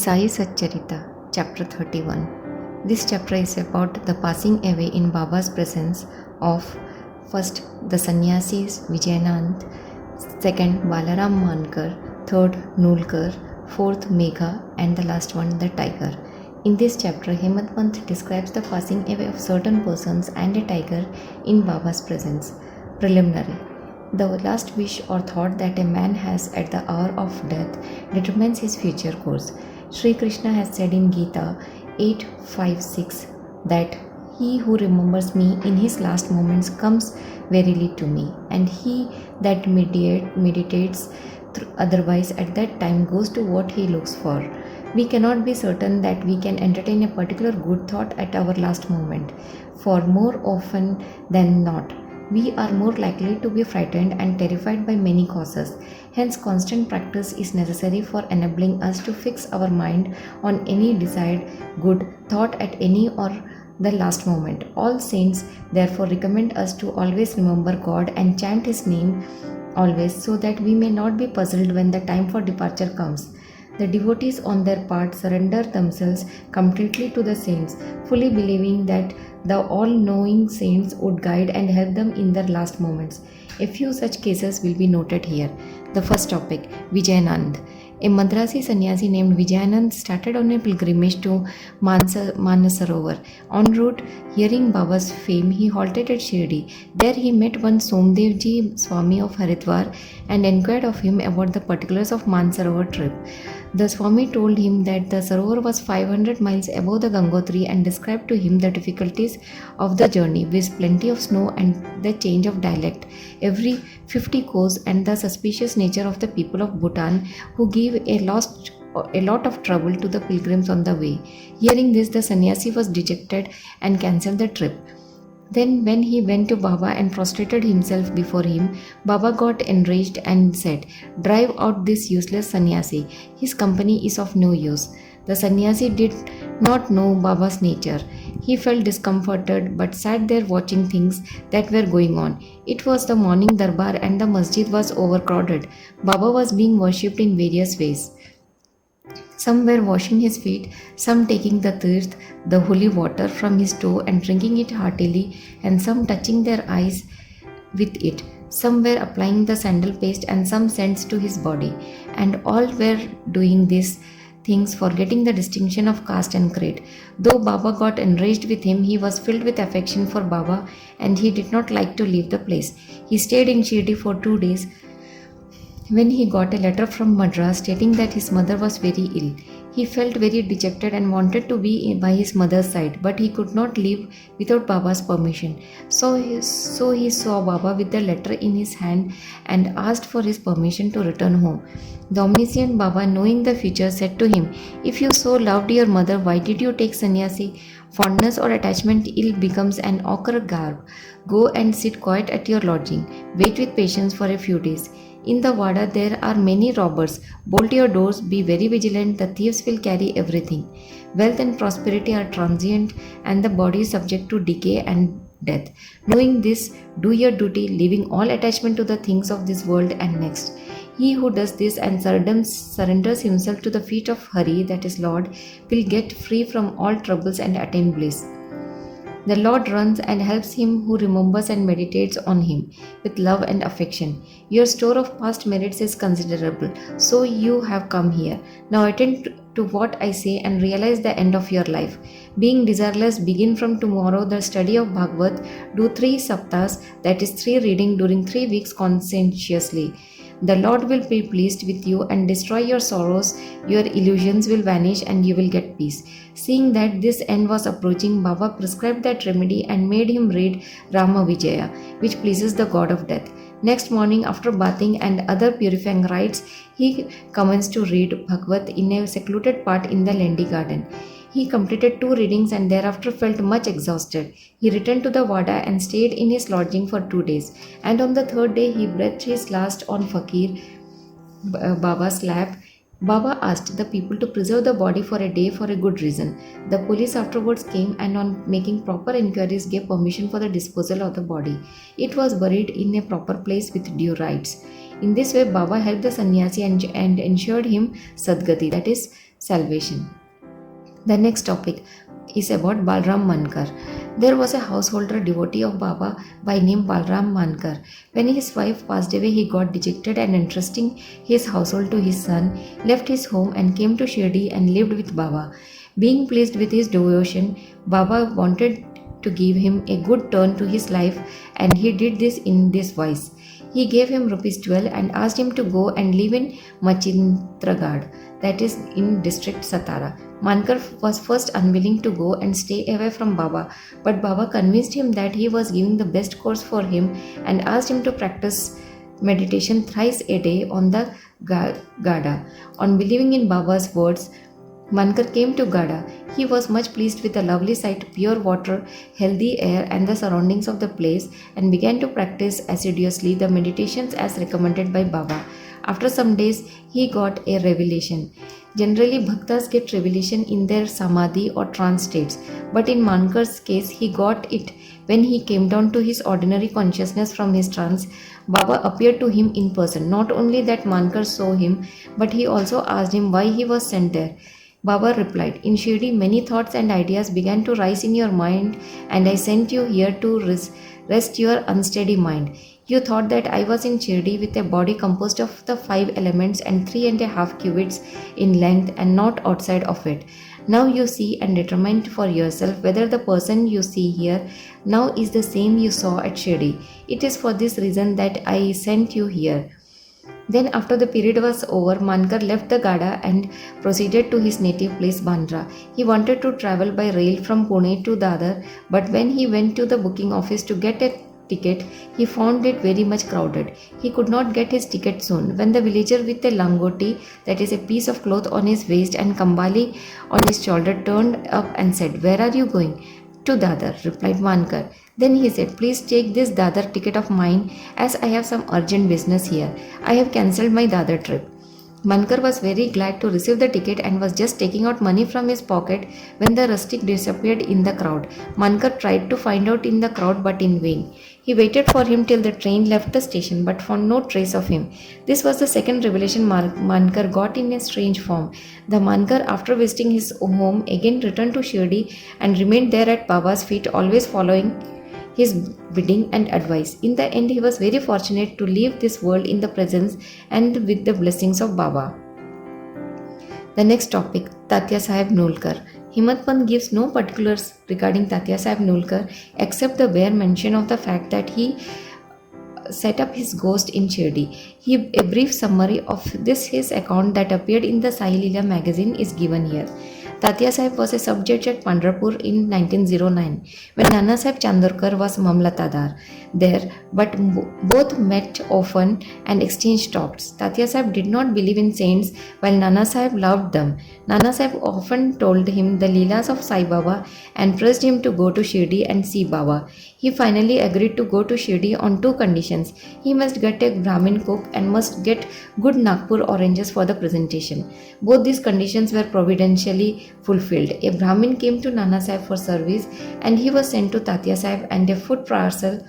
Sai Satcharita, Chapter 31. This chapter is about the passing away in Baba's presence of first the sannyasis Vijayanand, second Balaram Mankar, third Nulkar, fourth Megha, and the last one the tiger. In this chapter, Hemant Pant describes the passing away of certain persons and a tiger in Baba's presence. Preliminary. The last wish or thought that a man has at the hour of death determines his future course. Sri Krishna has said in Gita 8:5-6 that he who remembers me in his last moments comes verily to me, and he that meditates otherwise at that time goes to what he looks for. We cannot be certain that we can entertain a particular good thought at our last moment, for more often than not, we are more likely to be frightened and terrified by many causes. Hence, constant practice is necessary for enabling us to fix our mind on any desired good thought at any or the last moment. All saints therefore recommend us to always remember God and chant His name always, so that we may not be puzzled when the time for departure comes. The devotees on their part surrender themselves completely to the saints, fully believing that the all-knowing saints would guide and help them in their last moments. A few such cases will be noted here. The first topic, Vijayanand. A Madrasi sannyasi named Vijayanand started on a pilgrimage to Manasarovar. En route, hearing Baba's fame, he halted at Shirdi. There he met one Somdevji Swami of Haridwar and inquired of him about the particulars of Manasarovar trip. The Swami told him that the Sarovar was 500 miles above the Gangotri and described to him the difficulties of the journey, with plenty of snow and the change of dialect every 50 kos, and the suspicious nature of the people of Bhutan, who give a lot of trouble to the pilgrims on the way. Hearing this, the sannyasi was dejected and cancelled the trip. Then when he went to Baba and prostrated himself before him, Baba got enraged and said, "Drive out this useless sannyasi. His company is of no use." The sannyasi did not know Baba's nature. He felt discomforted but sat there watching things that were going on. It was the morning darbar and the masjid was overcrowded. Baba was being worshipped in various ways. Some were washing his feet, some taking the tirth, the holy water, from his toe and drinking it heartily, and some touching their eyes with it. Some were applying the sandal paste and some scents to his body, and all were doing these things forgetting the distinction of caste and creed. Though Baba got enraged with him, he was filled with affection for Baba and he did not like to leave the place. He stayed in Shirdi for 2 days. When he got a letter from Madras stating that his mother was very ill, he felt very dejected and wanted to be by his mother's side, but he could not leave without Baba's permission. So he saw Baba with the letter in his hand and asked for his permission to return home. The omniscient Baba, knowing the future, said to him, "If you so loved your mother, why did you take sannyasi? Fondness or attachment ill becomes an ochre garb. Go and sit quiet at your lodging. Wait with patience for a few days. In the Wada there are many robbers. Bolt your doors, be very vigilant, the thieves will carry everything. Wealth and prosperity are transient and the body is subject to decay and death. Knowing this, do your duty, leaving all attachment to the things of this world and next. He who does this and surrenders himself to the feet of Hari, that is Lord, will get free from all troubles and attain bliss. The Lord runs and helps him who remembers and meditates on him with love and affection. Your store of past merits is considerable, so you have come here. Now attend to what I say and realize the end of your life. Being desireless, begin from tomorrow the study of Bhagavad. Do 3 saptas, that is 3 reading during 3 weeks conscientiously. The Lord will be pleased with you and destroy your sorrows, your illusions will vanish and you will get peace. Seeing that this end was approaching, Baba prescribed that remedy and made him read Rama Vijaya, which pleases the god of death. Next morning, after bathing and other purifying rites, he commenced to read Bhagavad in a secluded part in the Lendi garden. He completed 2 readings and thereafter felt much exhausted. He returned to the Wada and stayed in his lodging for 2 days. And on the 3rd day, he breathed his last on Fakir Baba's lap. Baba asked the people to preserve the body for a day for a good reason. The police afterwards came and on making proper inquiries gave permission for the disposal of the body. It was buried in a proper place with due rites. In this way, Baba helped the sannyasi and ensured him Sadgati, that is, salvation. The next topic is about Balram Mankar. There was a householder devotee of Baba by name Balram Mankar. When his wife passed away, he got dejected and entrusting his household to his son, left his home and came to Shirdi and lived with Baba. Being pleased with his devotion, Baba wanted to give him a good turn to his life, and he did this in this wise. He gave him rupees 12 and asked him to go and live in Machindragad, that is in district Satara. Mankar was first unwilling to go and stay away from Baba, but Baba convinced him that he was giving the best course for him and asked him to practice meditation thrice a day on the Gada. On believing in Baba's words, Mankar came to Gada. He was much pleased with the lovely sight, pure water, healthy air, and the surroundings of the place, and began to practice assiduously the meditations as recommended by Baba. After some days, he got a revelation. Generally, bhaktas get revelation in their samadhi or trance states, but in Mankar's case, he got it when he came down to his ordinary consciousness from his trance. Baba appeared to him in person. Not only that Mankar saw him, but he also asked him why he was sent there. Baba replied, "In Shirdi, many thoughts and ideas began to rise in your mind, and I sent you here to rest your unsteady mind. You thought that I was in Shirdi with a body composed of the 5 elements and 3.5 cubits in length and not outside of it. Now you see and determine for yourself whether the person you see here now is the same you saw at Shirdi. It is for this reason that I sent you here." Then, after the period was over, Mankar left the Gada and proceeded to his native place, Bandra. He wanted to travel by rail from Pune to Dadar, but when he went to the booking office to get a ticket, he found it very much crowded. He could not get his ticket soon. When the villager with a langoti, that is a piece of cloth on his waist, and kambali on his shoulder, turned up and said, "Where are you going?" "To Dadar," replied Mankar. Then he said, "Please take this Dadar ticket of mine, as I have some urgent business here. I have cancelled my Dadar trip." Mankar was very glad to receive the ticket and was just taking out money from his pocket when the rustic disappeared in the crowd. Mankar tried to find out in the crowd, but in vain. He waited for him till the train left the station, but found no trace of him. This was the second revelation Mankar got in a strange form. The Mankar, after visiting his home, again returned to Shirdi and remained there at Baba's feet, always following his bidding and advice. In the end, he was very fortunate to leave this world in the presence and with the blessings of Baba. The next topic, Tatya Sahib Nolkar. Himmat Pant gives no particulars regarding Tatya Sahib Nolkar except the bare mention of the fact that he set up his ghost in Shirdi. A brief summary of his account that appeared in the Sai Leela magazine is given here. Tatya Sahib was a sub-judge at Pandharpur in 1909 when Nana Sahib Chandorkar was Mamlatadar there, but both met often and exchanged talks. Tatya Sahib did not believe in saints while Nana Sahib loved them. Nana Sahib often told him the Leelas of Sai Baba and pressed him to go to Shirdi and see Baba. He finally agreed to go to Shirdi on 2 conditions. He must get a Brahmin cook and must get good Nagpur oranges for the presentation. Both these conditions were providentially fulfilled. A Brahmin came to Nana Sahib for service, and he was sent to Tatya Sahib, and a food parcel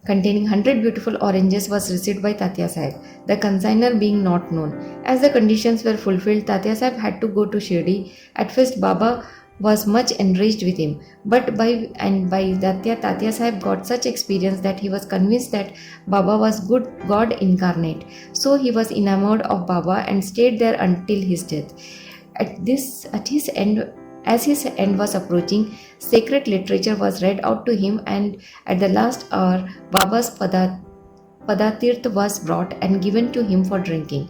containing 100 beautiful oranges was received by Tatya Sahib, the consignor being not known. As the conditions were fulfilled, Tatya Sahib had to go to Shirdi. At first, Baba was much enraged with him, but by Tatya Sahib got such experience that he was convinced that Baba was good God incarnate. So he was enamored of Baba and stayed there until his death. As his end was approaching, sacred literature was read out to him, and at the last hour, Baba's Padatirth was brought and given to him for drinking.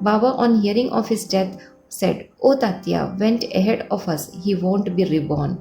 Baba, on hearing of his death, said, "O Tatya went ahead of us, he won't be reborn."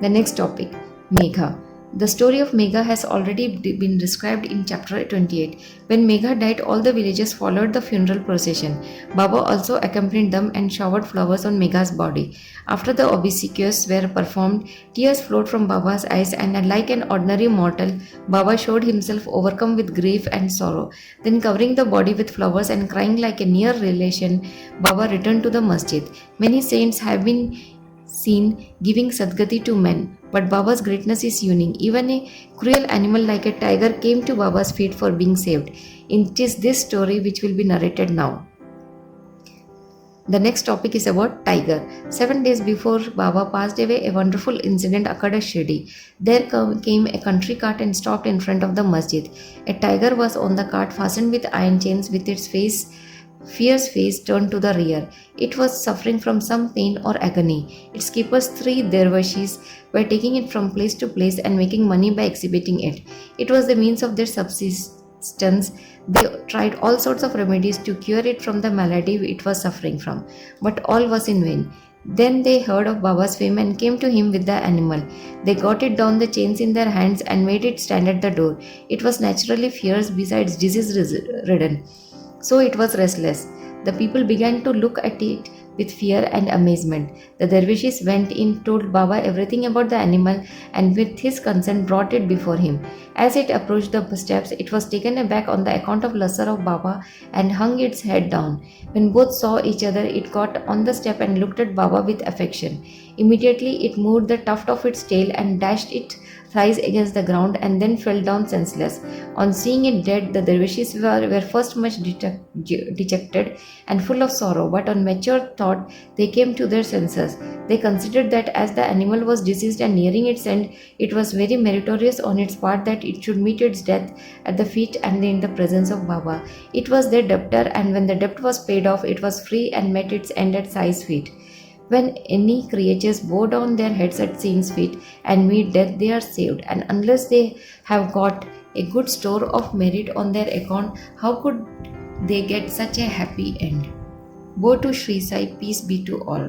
The next topic, Megha. The story of Megha has already been described in chapter 28. When Megha died, all the villagers followed the funeral procession. Baba also accompanied them and showered flowers on Megha's body. After the obsequies were performed, tears flowed from Baba's eyes, and like an ordinary mortal, Baba showed himself overcome with grief and sorrow. Then, covering the body with flowers and crying like a near relation, Baba returned to the masjid. Many saints have been seen giving Sadgati to men, but Baba's greatness is unique. Even a cruel animal like a tiger came to Baba's feet for being saved. It is this story which will be narrated now. The next topic is about tiger. 7 days before Baba passed away, a wonderful incident occurred at Shirdi. There came a country cart and stopped in front of the masjid. A tiger was on the cart, fastened with iron chains, with its fierce face turned to the rear. It was suffering from some pain or agony. Its keepers, three dervishes, were taking it from place to place and making money by exhibiting it. It was the means of their subsistence. They tried all sorts of remedies to cure it from the malady it was suffering from, but all was in vain. Then they heard of Baba's fame and came to him with the animal. They got it down the chains in their hands and made it stand at the door. It was naturally fierce, besides disease ridden, so it was restless. The people began to look at it with fear and amazement. The dervishes went in, told Baba everything about the animal, and with his consent brought it before him. As it approached the steps, it was taken aback on the account of Lasar of Baba and hung its head down. When both saw each other, it got on the step and looked at Baba with affection. Immediately it moved the tuft of its tail and dashed its thighs against the ground and then fell down senseless. On seeing it dead, the dervishes were first much dejected and full of sorrow, but on mature thought they came to their senses. They considered that as the animal was diseased and nearing its end, it was very meritorious on its part that it should meet its death at the feet and in the presence of Baba. It was their debtor, and when the debt was paid off, it was free and met its end at Sai's feet. When any creatures bow down their heads at Saint's feet and meet death, they are saved, and unless they have got a good store of merit on their account, how could they get such a happy end? Woe to Sri Sai, peace be to all.